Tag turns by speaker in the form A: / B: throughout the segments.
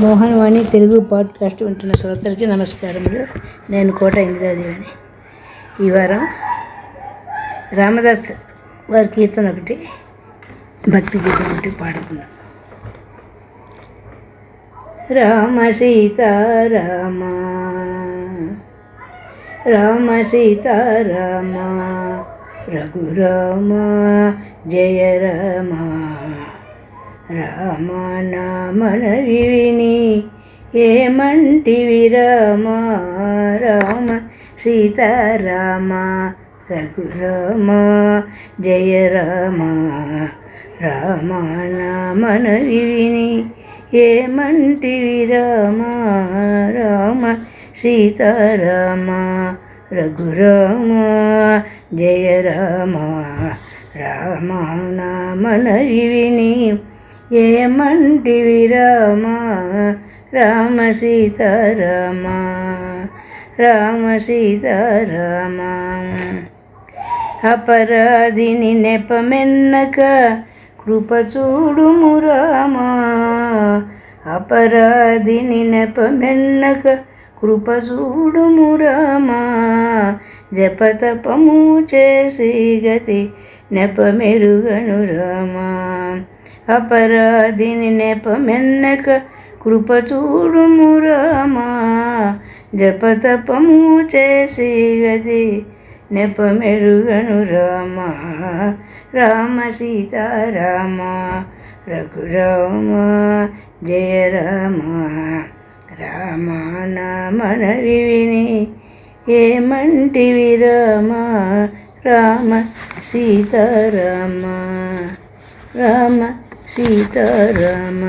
A: Mohanavani Telugu podcast వింటున్న శ్రోతలకి నమస్కారములు. నేను కోట ఇంద్రాదేవిని. ఈ వారం రామదాస్ వారి కీర్తన ఒకటి, భక్తి గీతం ఒకటి పాడుకున్నాం. రామ సీతారామ రామ సీతారామ రఘురామ జయ రామ. రామ నామనవి విని ఏమంటివి రామ. రామ సీతారామ రఘురామ జయ రామ. రామ నామనవి విని ఏమంటివి రామ. రామ సీతారామ రఘురామ జయ రామ. రామ నామనవి విని ఏమంటివి రామ. రామ సీతారామ రామ సీతారామ. అపరాధిని నెపమెన్నక కృప చూడుము రామ. అపరాధిని నెపమెన్నక కృప చూడుము రామ. జపతపము చేసి గతి నెపమెరుగను రామ. అపరాధిని నెపమెన్నక కృప చూడుము రామ. జపతపము చేసి గతి నెపమెరుగను రామ. రామ సీతారామ రఘురామ జయ రామ. రామ నామనవి విని ఏమంటివి రామ. రామ సీతారామ రామ సీతారామ.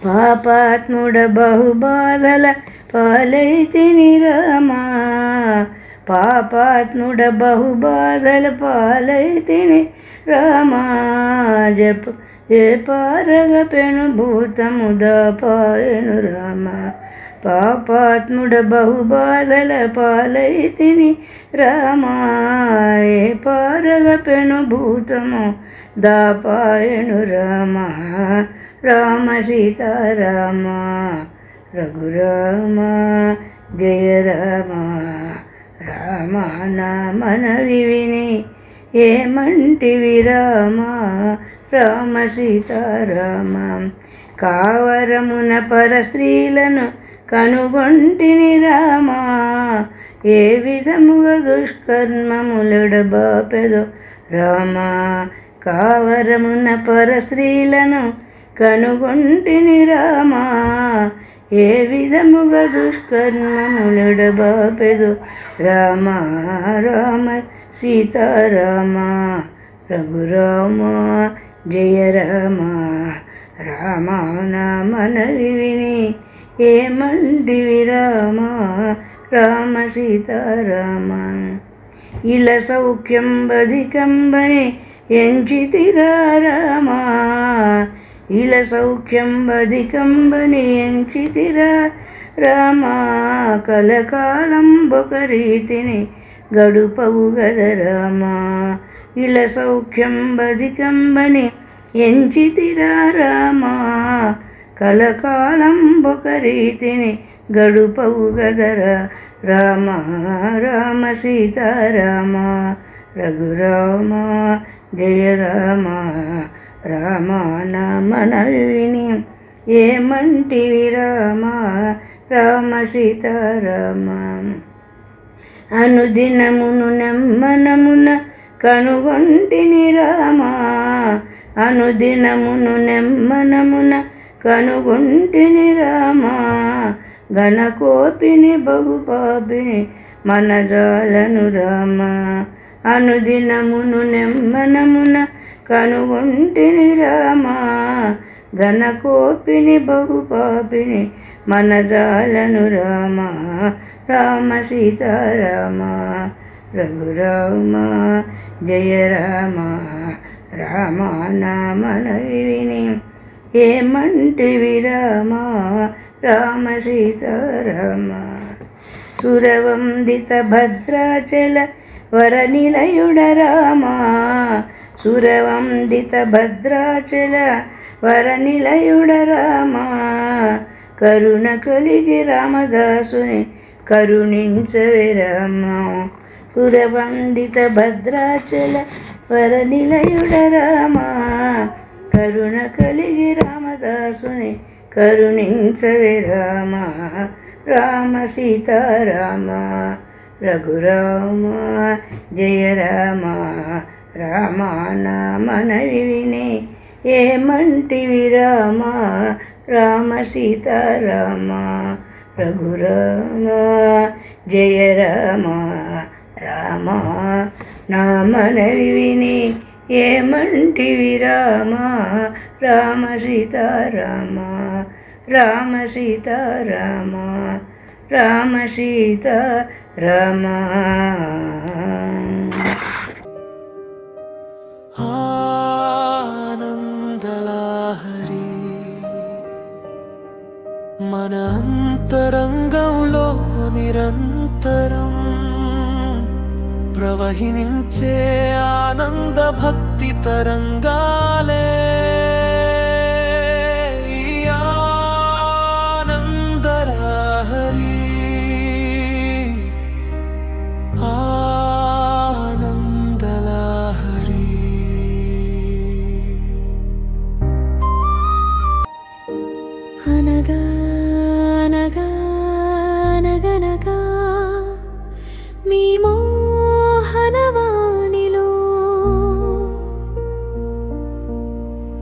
A: పాపాత్ముడ బహుబాధల పాలైతిని రామ. పాపాత్ముడ బహుబాధల పాలైతిని రామ. జప ఏ పారగ పెను భూతము దాపాయను రామ. పాపాత్ముడ బహుబాధల పాలైతిని రామ. ఏ పారగ పెను భూతము దాపాయను రామ. రామ సీతారామ రఘురామ జయ రామ. రామ నామనవి విని ఏమంటివి రామ. రామ సీతారామ. కావరమున పరస్త్రీలను కనుగొంటిని రామ. ఏ విధముగా దుష్కర్మములెడబాపెదో రామ. కావరమున పరస్త్రీలను కనుగొంటిని రామ. ఏ విధముగా దుష్కర్మములెడబాపెదో రామ. రామ సీతారామ రఘురామ జయ రామ. రామ నామనవి విని ఏమంటివి రామ. రామ సీతారామ. ఇల సౌఖ్యం బధికంబని ఎంచితిరా రామ. ఇల సౌఖ్యం బధికంబని ఎంచితిరా రామ. కలకాలం ఒక రీతిని గడుపవు గద రామ. ఇల సౌఖ్యం బధికంబని ఎంచితిరా రామ. కలకాలం ఒక రీతిని గడుపవు గదరా రామ. రామ సీతారామ రఘురామ జయ రామ. రామ నామనవి విని ఏమంటివి రామ. రామ సీతారామ. అనుదినమును నెమ్మనమున కనుగొంటిని రామ. అనుదినమును నెమ్మనమున కనుగొంటిని రామ. ఘనకోపిని బహుపాపిని మనజాలను రామ. అనుదినమును నెమ్మనమున కనుగొంటిని రామ. ఘనకోపిని బహుపాపిని మనజాలను రామ. రామ సీతారామ రఘురామ జయ రామ. రామ నామనవి విని ఏమంటివి రామ. రామ సీతారామ. సురవందిత భద్రాచల వరనిలయుడ రామ. సురవందిత భద్రాచల వరనిలయుడ రామ కరుణ కలిగి రామదాసుని కరుణించవే రామ పురవందిత భద్రాచల వరనిలయుడ రామ కరుణ కలిగి రామదాసుని కరుణించవే రామ రామ సీతారామ రఘురామ జయ రామ రామ నామనవి విని ఏమంటివి రామ రామ సీతారామ రఘురామ జయ రామ రామ నామనవి విని ఏమంటివి రామ రామ సీతారామ రామ సీతారామ రామ సీతారామ.
B: ఆనందలహరి మన అంతరంగంలో నిరంతరం ప్రవహించే ఆనంద భక్తి తరంగాలే ఈ ఆనందలహరి ఆనందలహరి.
C: అనగా అనగా అనగనగా మీ మోహనవాణిలో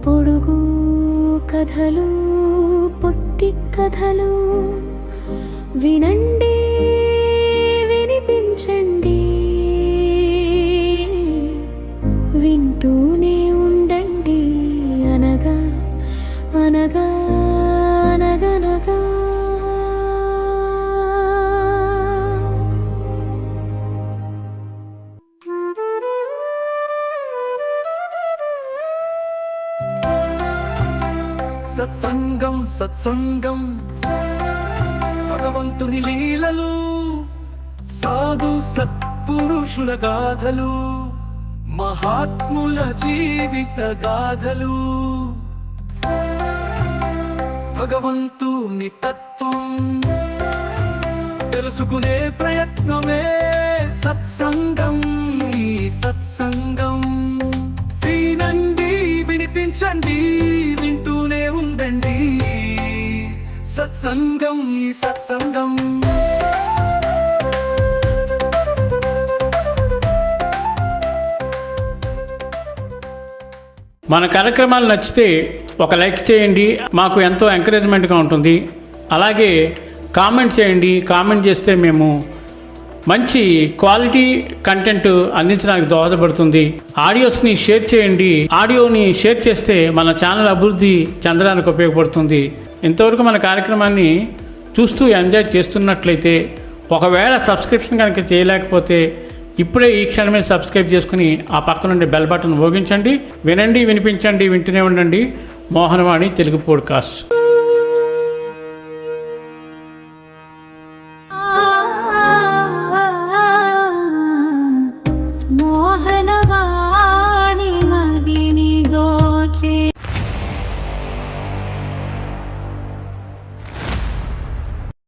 C: పొడుగు కథలు పొట్టి కథలు వినండి వినిపించండి వింటూనే ఉండండి అనగా అనగా అనగనగా.
B: సత్సంగం సత్సంగం భగవంతుని లీలలు సాధు సత్పురుషుల గాథలు మహాత్ముల జీవిత గాథలు భగవంతుని తత్వం తెలుసుకునే ప్రయత్నమే సత్సంగం. ఈ సత్సంగం వినండి వినిపించండి వింటూనే ఉండండి సత్సంగం ఈ సత్సంగం.
D: మన కార్యక్రమాలు నచ్చితే ఒక లైక్ చేయండి, మాకు ఎంతో ఎంకరేజ్మెంట్గా ఉంటుంది. అలాగే కామెంట్ చేయండి. కామెంట్ చేస్తే మేము మంచి క్వాలిటీ కంటెంట్ అందించడానికి దోహదపడుతుంది. ఆడియోస్ని షేర్ చేయండి. ఆడియోని షేర్ చేస్తే మన ఛానల్ అభివృద్ధి చెందడానికి ఉపయోగపడుతుంది. ఇంతవరకు మన కార్యక్రమాన్ని చూస్తూ ఎంజాయ్ చేస్తున్నట్లయితే, ఒకవేళ సబ్స్క్రిప్షన్ కనుక చేయలేకపోతే ఇప్పుడే ఈ క్షణమే సబ్స్క్రైబ్ చేసుకుని ఆ పక్క నుండి బెల్ బటన్ మోగించండి. వినండి వినిపించండి వింటూనే ఉండండి మోహనవాణి తెలుగు పోడ్కాస్ట్.